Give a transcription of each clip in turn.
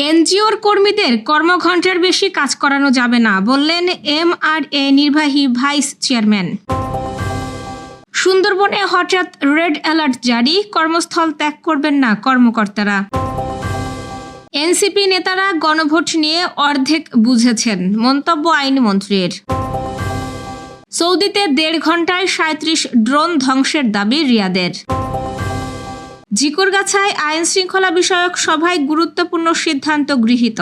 এনজিওর কর্মীদের কর্মঘণ্টার বেশি কাজ করানো যাবে না, বললেন এমআরএ নির্বাহী ভাইস চেয়ারম্যান। সুন্দরবনে হঠাৎ রেড অ্যালার্ট জারি, কর্মস্থল ত্যাগ করবেন না কর্মকর্তারা। এনসিপি নেতারা গণভোট নিয়ে অর্ধেক বুঝেছেন, মন্তব্য আইনমন্ত্রীর। সৌদিতে 1.5 ঘন্টায় 37 ড্রোন ধ্বংসের দাবি রিয়াদের। ঝিকরগাছায় আইন শৃঙ্খলা বিষয়ক সভায় গুরুত্বপূর্ণ সিদ্ধান্ত গৃহীত।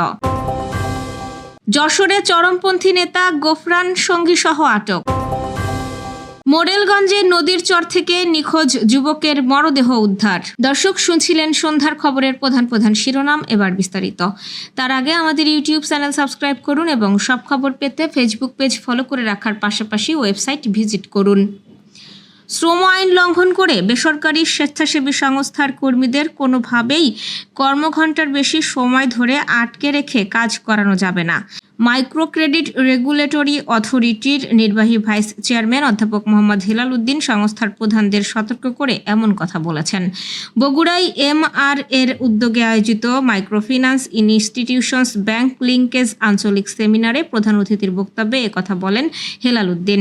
যশোরে চরমপন্থী নেতা গোফরান সঙ্গীসহ আটক। মোরেলগঞ্জে নদীর চর থেকে নিখোঁজ যুবকের মরদেহ উদ্ধার। দর্শক, শুনছিলেন সন্ধ্যার খবরের প্রধান শিরোনাম, এবার বিস্তারিত। তার আগে আমাদের ইউটিউব চ্যানেল সাবস্ক্রাইব করুন এবং সব খবর পেতে ফেসবুক পেজ ফলো করে রাখার পাশাপাশি ওয়েবসাইট ভিজিট করুন। শ্রম আইন লঙ্ঘন করে বেসরকারি স্বেচ্ছাসেবী সংস্থার কর্মীদের কোনোভাবেই কর্মঘণ্টার বেশি সময় ধরে আটকে রেখে কাজ করানো যাবে না। মাইক্রো ক্রেডিট রেগুলেটরি অথরিটির নির্বাহী ভাইস চেয়ারম্যান অধ্যাপক মোহাম্মদ হেলাল উদ্দিন সংস্থার প্রধানদের সতর্ক করে এমন কথা বলেছেন। বগুড়ায় এমআরএর উদ্যোগে আয়োজিত মাইক্রোফিন্যান্স ইনস্টিটিউশনস ব্যাংক লিঙ্কেজ আঞ্চলিক সেমিনারে প্রধান অতিথির বক্তব্যে একথা বলেন হেলাল উদ্দিন।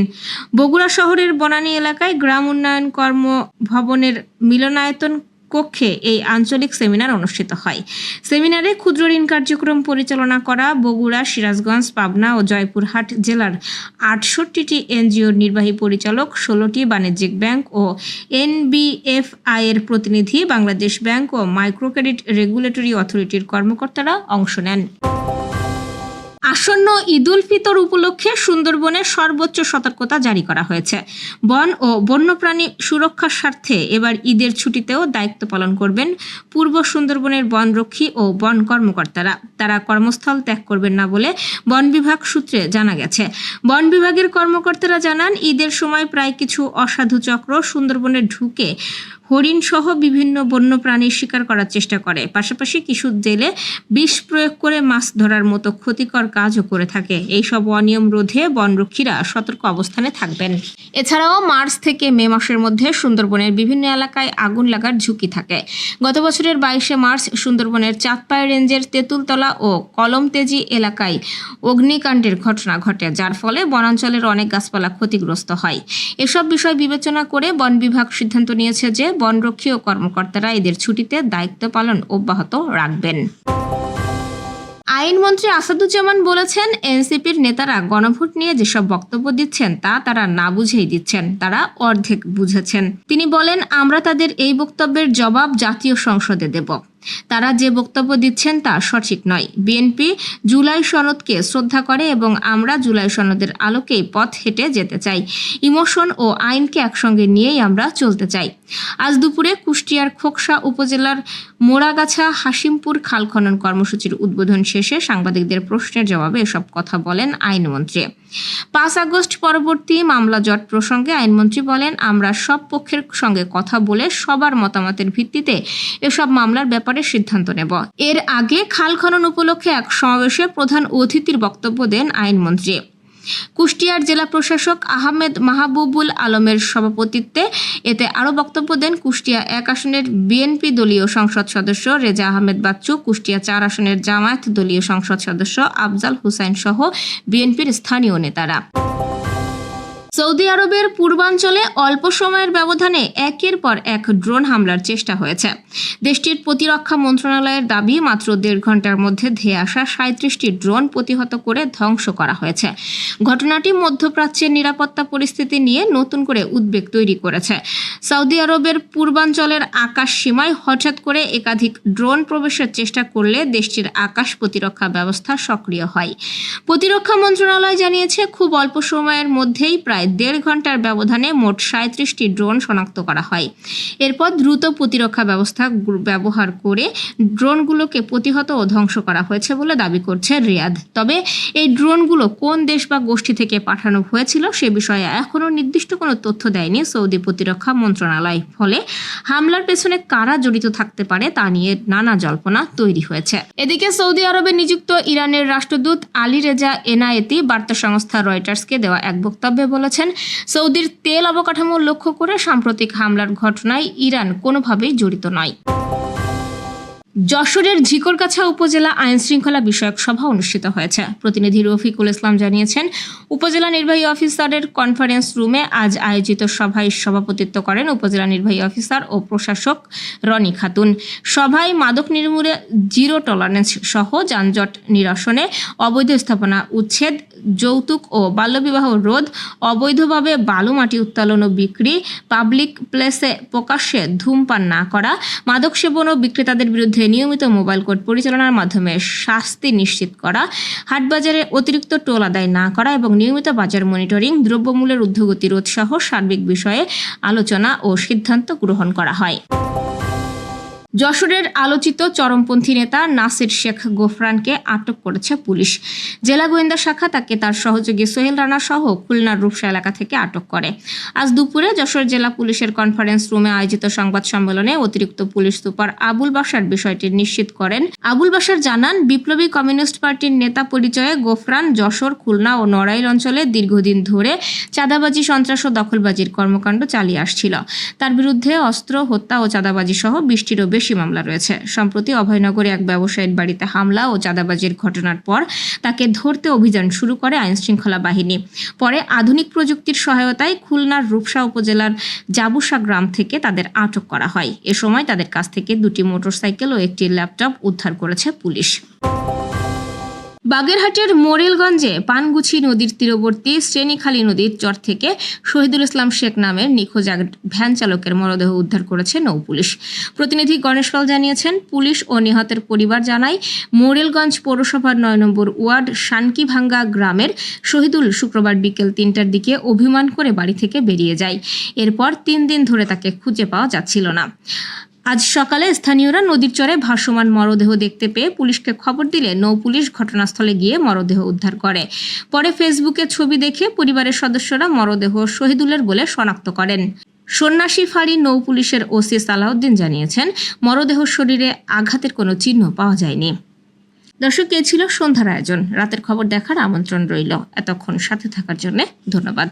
বগুড়া শহরের বনানী এলাকায় গ্রাম উন্নয়ন কর্মভবনের মিলনায়তন কক্ষে এই আঞ্চলিক সেমিনার অনুষ্ঠিত হয়। সেমিনারে ক্ষুদ্র ঋণ কার্যক্রম পরিচালনা করা বগুড়া, সিরাজগঞ্জ, পাবনা ও জয়পুরহাট জেলার 68টি এনজিওর নির্বাহী পরিচালক, 16টি বাণিজ্যিক ব্যাংক ও এনবিএফআই এর প্রতিনিধি, বাংলাদেশ ব্যাংক ও মাইক্রো ক্রেডিট রেগুলেটরি অথরিটির কর্মকর্তারা অংশ নেন। আসন্ন ঈদুল ফিতর উপলক্ষে সুন্দরবনে সর্বোচ্চ সতর্কতা জারি করা হয়েছে। বন ও বন্যপ্রাণী সুরক্ষার স্বার্থে এবার ঈদের ছুটিতেও দায়িত্ব পালন করবেন পূর্ব সুন্দরবনের বনরক্ষী ও বন কর্মকর্তারা। তারা কর্মস্থল ত্যাগ করবেন না বলে বন বিভাগ সূত্রে জানা গেছে। বন বিভাগের কর্মকর্তারা জানান, ঈদের সময় প্রায় কিছু অসাধু চক্র সুন্দরবনে ঢুকে হরিণ সহ বিভিন্ন বন্যপ্রাণী শিকার করার চেষ্টা করে, পাশাপাশি কিছু জেলে বিষ প্রয়োগ করে মাছ ধরার মতো ক্ষতিকর কাজও করে থাকে। এইসব অনিয়ম রোধে বনরক্ষীরা সতর্ক অবস্থানে থাকবেন। এছাড়াও মার্চ থেকে মে মাসের মধ্যে সুন্দরবনের বিভিন্ন এলাকায় আগুন লাগার ঝুঁকি থাকে। গত বছরের 22শে মার্চ সুন্দরবনের চাঁদপাই রেঞ্জের তেঁতুলতলা ও কলমতেজি এলাকায় অগ্নিকাণ্ডের ঘটনা ঘটে, যার ফলে বনাঞ্চলের অনেক গাছপালা ক্ষতিগ্রস্ত হয়। এসব বিষয় বিবেচনা করে বন বিভাগ সিদ্ধান্ত নিয়েছে যে বনরক্ষী ও কর্মকর্তারা এদের ছুটিতে দায়িত্ব পালন অব্যাহত রাখবেন। আইনমন্ত্রী আসাদুজ্জামান বলেছেন, এনসিপির নেতারা গণভোট নিয়ে যেসব বক্তব্য দিচ্ছেন তা তারা না বুঝেই দিচ্ছেন, তারা অর্ধেক বুঝেছেন। তিনি বলেন, আমরা তাদের এই বক্তব্যের জবাব জাতীয় সংসদে দেব। তারা যে বক্তব্য দিচ্ছেন তা সঠিক নয়। বিএনপি জুলাই সনদকে শ্রদ্ধা করে এবং আমরা জুলাই সনদের আলোকেই পথ হেঁটে যেতে চাই। ইমোশন ও আইনকে একসঙ্গে নিয়েই আমরা চলতে চাই। আজ দুপুরে কুষ্টিয়ার খোকসা উপজেলার মোড়াগাছা হাসিমপুর খাল খনন কর্মসূচির উদ্বোধন শেষে সাংবাদিকদের প্রশ্নের জবাবে এসব কথা বলেন আইনমন্ত্রী। 5 আগস্ট পরবর্তী মামলা জট প্রসঙ্গে আইনমন্ত্রী বলেন, আমরা সব পক্ষের সঙ্গে কথা বলে সবার মতামতের ভিত্তিতে এসব মামলার ব্যাপারে সিদ্ধান্ত নেব। এর আগে খাল খনন উপলক্ষে এক সমাবেশে প্রধান অতিথির বক্তব্য দেন আইনমন্ত্রী। কুষ্টিয়ার জেলা প্রশাসক আহমেদ মাহবুবুল আলমের সভাপতিত্বে এতে আরও বক্তব্য দেন কুষ্টিয়া 1 আসনের বিএনপি দলীয় সংসদ সদস্য রেজা আহমেদ বাচ্চু, কুষ্টিয়া 4 আসনের জামায়াত দলীয় সংসদ সদস্য আফজাল হুসাইন সহ বিএনপির স্থানীয় নেতারা। সৌদি আরবের পূর্বাঞ্চলে অল্প সময়ের ব্যবধানে একের পর এক ড্রোন হামলার চেষ্টা হয়েছে। দেশটির প্রতিরক্ষা মন্ত্রণালয়ের দাবি, মাত্র 1.5 ঘন্টার মধ্যে ধেয়ে আসা 37টি ড্রোন প্রতিহত করে ধ্বংস করা হয়েছে। ঘটনাটি মধ্যপ্রাচ্যের নিরাপত্তা পরিস্থিতি নিয়ে নতুন করে উদ্বেগ তৈরি করেছে। সৌদি আরবের পূর্বাঞ্চলের আকাশ সীমায় হঠাৎ করে একাধিক ড্রোন প্রবেশের চেষ্টা করলে দেশটির আকাশ প্রতিরক্ষা ব্যবস্থা সক্রিয় হয়। প্রতিরক্ষা মন্ত্রণালয় জানিয়েছে, খুব অল্প সময়ের মধ্যেই প্রায় 1.5 ঘন্টার ব্যবধানে মোট 37টি ড্রোন শনাক্ত করা হয়। এরপর দ্রুত প্রতিরক্ষা ব্যবস্থা ব্যবহার করে ড্রোনগুলোকে প্রতিহত ও ধ্বংস করা হয়েছে বলে দাবি করছে রিয়াদ। তবে এই ড্রোনগুলো কোন দেশ বা গোষ্ঠী থেকে পাঠানো হয়েছিল সে বিষয়ে এখনও নির্দিষ্ট কোনো তথ্য দেয়নি সৌদি প্রতিরক্ষা মন্ত্রণালয়। ফলে হামলার পেছনে কারা জড়িত থাকতে পারে তা নিয়ে নানা জল্পনা তৈরি হয়েছে। এদিকে সৌদি আরবে নিযুক্ত ইরানের রাষ্ট্রদূত আলী রেজা এনায়েতি বার্তা সংস্থা রয়টার্সকে দেওয়া এক বক্তব্যে বলেছেন, সৌদির তেল অবকাঠামো লক্ষ্য করে সাম্প্রতিক হামলার ঘটনায় ইরান কোনোভাবেই জড়িত নয়। যশোরের ঝিকরগাছা উপজেলা আইন শৃঙ্খলা বিষয়ক সভা অনুষ্ঠিত হয়েছে। প্রতিনিধি রফিকুল ইসলাম জানিয়েছেন, উপজেলা নির্বাহী অফিসারের কনফারেন্স রুমে আজ আয়োজিত সভায় সভাপতিত্ব করেন উপজেলা নির্বাহী অফিসার ও প্রশাসক রনি খাতুন। সভায় মাদক নির্মূলে জিরো টলারেন্স সহ যানজট নিরসনে, অবৈধ স্থাপনা উচ্ছেদ, যৌতুক ও বাল্যবিবাহ রোধ, অবৈধভাবে বালু মাটি উত্তোলন ও বিক্রি, পাবলিক প্লেসে প্রকাশ্যে ধূমপান না করা, মাদক সেবন ও বিক্রেতাদের বিরুদ্ধে নিয়মিত মোবাইল কোর্ট পরিচালনার মাধ্যমে শাস্তি নিশ্চিত করা, হাটবাজারে অতিরিক্ত টোল আদায় না করা এবং নিয়মিত বাজার মনিটরিং, দ্রব্যমূল্যের ঊর্ধ্বগতি রোধ সহ সার্বিক বিষয়ে আলোচনা ও সিদ্ধান্ত গ্রহণ করা হয়। যশোরের আলোচিত চরমপন্থী নেতা নাসির শেখ গোফরানকে আটক করেছে পুলিশ। জেলা গোয়েন্দা শাখা তাকে তার সহযোগী সোহেল রানা সহ খুলনার রূপসা এলাকা থেকে আটক করে। আজ দুপুরে যশোর জেলা পুলিশের কনফারেন্স রুমে আয়োজিত সংবাদ সম্মেলনে অতিরিক্ত পুলিশ সুপার আবুল বাশার বিষয়টি নিশ্চিত করেন। আবুল বাশার জানান, বিপ্লবী কমিউনিস্ট পার্টির নেতা পরিচয়ে গোফরান যশোর, খুলনা ও নড়াইল অঞ্চলে দীর্ঘদিন ধরে চাঁদাবাজি, সন্ত্রাস ও দখলবাজির কর্মকাণ্ড চালিয়ে আসছিল। তার বিরুদ্ধে অস্ত্র, হত্যা ও চাঁদাবাজি সহ 20টিরও বেশি মামলা রয়েছে। সম্প্রতি অভয়নগরে এক ব্যবসায়ীর বাড়িতে হামলা ও চাঁদাবাজির ঘটনার পর তাকে ধরতে অভিযান শুরু করে আইন শৃঙ্খলা বাহিনী। পরে আধুনিক প্রযুক্তির সহায়তায় খুলনার রূপসা উপজেলার জাবুসা গ্রাম থেকে তাদের আটক করা হয়। এ সময় তাদের কাছ থেকে 2টি মোটরসাইকেল ও একটি ল্যাপটপ উদ্ধার করেছে পুলিশ। বাগেরহাটের মোরেলগঞ্জে পানগুছি নদীর তীরবর্তী শ্রেণীখালী নদীর চর থেকে শহীদুল ইসলাম শেখ নামের নিখোঁজ এক ভ্যান চালকের মরদেহ উদ্ধার করেছে নৌ পুলিশ। প্রতিনিধি গণেশ পাল জানিয়েছেন, পুলিশ ও নিহতের পরিবার জানায়, মোরেলগঞ্জ পৌরসভার 9 নম্বর ওয়ার্ড শানকিভাঙ্গা গ্রামের শহীদুল শুক্রবার বিকেল 3টার দিকে অভিমান করে বাড়ি থেকে বেরিয়ে যায়। এরপর 3 দিন ধরে তাকে খুঁজে পাওয়া যাচ্ছিল না। আজ সকালে স্থানীয়রা নদীর চরে ভাসমান মরদেহ দেখতে পেয়ে পুলিশকে খবর দিলে নৌ পুলিশ ঘটনাস্থলে গিয়ে মরদেহ উদ্ধার করে। পরে ফেসবুকে ছবি দেখে পরিবারের সদস্যরা মরদেহ শহীদুলের বলে শনাক্ত করেন। সন্ন্যাসী ফাঁড়ি নৌ পুলিশের ওসি সালাউদ্দিন জানিয়েছেন, মরদেহ শরীরে আঘাতের কোনো চিহ্ন পাওয়া যায়নি। দর্শক, এ ছিল সন্ধ্যার আয়োজন। রাতের খবর দেখার আমন্ত্রণ রইল। এতক্ষণ সাথে থাকার জন্য ধন্যবাদ।